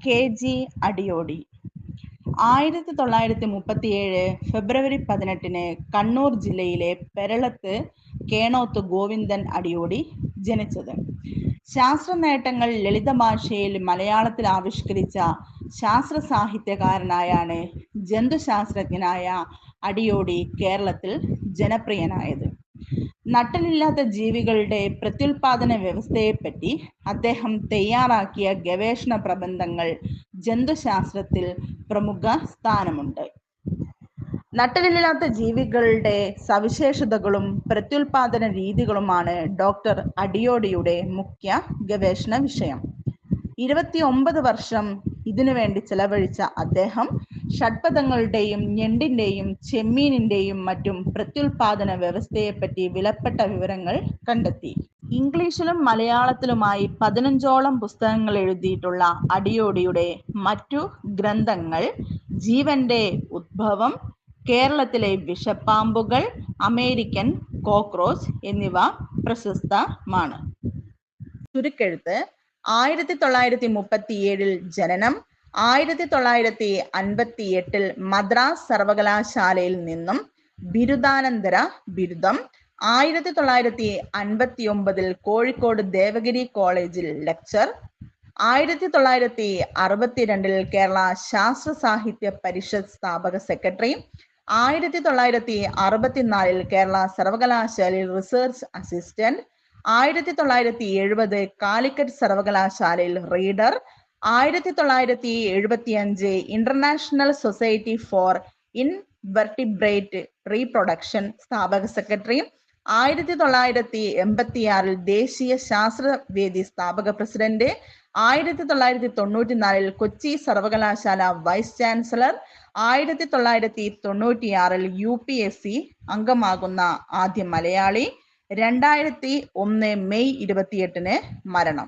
കെ.ജി. അടിയോടി 1937 ഫെബ്രുവരി 18 കണ്ണൂർ ജില്ലയിലെ പെരളത്ത് കേണോത്ത് ഗോവിന്ദൻ അടിയോടി ജനിച്ചത്. ശാസ്ത്ര നേട്ടങ്ങൾ ലളിത ഭാഷയിൽ മലയാളത്തിൽ ആവിഷ്കരിച്ച ശാസ്ത്ര സാഹിത്യകാരനായാണ് ജന്തുശാസ്ത്രജ്ഞനായ അടിയോടി കേരളത്തിൽ ജനപ്രിയനായത്. നട്ടലില്ലാത്ത ജീവികളുടെ പ്രത്യുൽപാദന വ്യവസ്ഥയെപ്പറ്റി അദ്ദേഹം തയ്യാറാക്കിയ ഗവേഷണ പ്രബന്ധങ്ങൾ ജന്തുശാസ്ത്രത്തിൽ പ്രമുഖ സ്ഥാനമുണ്ട്. നട്ടലില്ലാത്ത ജീവികളുടെ സവിശേഷതകളും പ്രത്യുൽപാദന രീതികളുമാണ് ഡോക്ടർ അടിയോടിയുടെ മുഖ്യ ഗവേഷണ വിഷയം. 29 വർഷം ഇതിനുവേണ്ടി ചെലവഴിച്ച അദ്ദേഹം ഷഡ്പദങ്ങളുടെയും ഞണ്ടിന്റെയും ചെമ്മീനിന്റെയും മറ്റും പ്രത്യുൽപാദന വ്യവസ്ഥയെപ്പറ്റി വിലപ്പെട്ട വിവരങ്ങൾ കണ്ടെത്തി. ഇംഗ്ലീഷിലും മലയാളത്തിലുമായി 15ഓളം പുസ്തകങ്ങൾ എഴുതിയിട്ടുള്ള അടിയോടിയുടെ മറ്റു ഗ്രന്ഥങ്ങൾ ജീവന്റെ ഉദ്ഭവം, കേരളത്തിലെ വിഷപ്പാമ്പുകൾ, അമേരിക്കൻ കോക്രോച്ച് എന്നിവ പ്രശസ്തമാണ്. ചുരുക്കെഴുത്ത്: 1937 ജനനം. 1958 മദ്രാസ് സർവകലാശാലയിൽ നിന്നും ബിരുദാനന്തര ബിരുദം. 1959 കോഴിക്കോട് ദേവഗിരി കോളേജിൽ ലെക്ചർ. 1962 കേരള ശാസ്ത്ര സാഹിത്യ പരിഷത്ത് സ്ഥാപക സെക്രട്ടറി. 1964 കേരള സർവകലാശാലയിൽ റിസർച്ച് അസിസ്റ്റന്റ്. 1970 കാലിക്കറ്റ് സർവകലാശാലയിൽ reader. 1975 international society for invertebrate reproduction സ്ഥാപക സെക്രട്ടറി. 1986 ദേശീയ ശാസ്ത്രവേദി സ്ഥാപക പ്രസിഡന്റ്. 1994 കൊച്ചി സർവകലാശാല വൈസ് ചാൻസലർ. 1996 UPSC അംഗമാകുന്ന ആദ്യ മലയാളി. 2001 മെയ് 28 മരണം.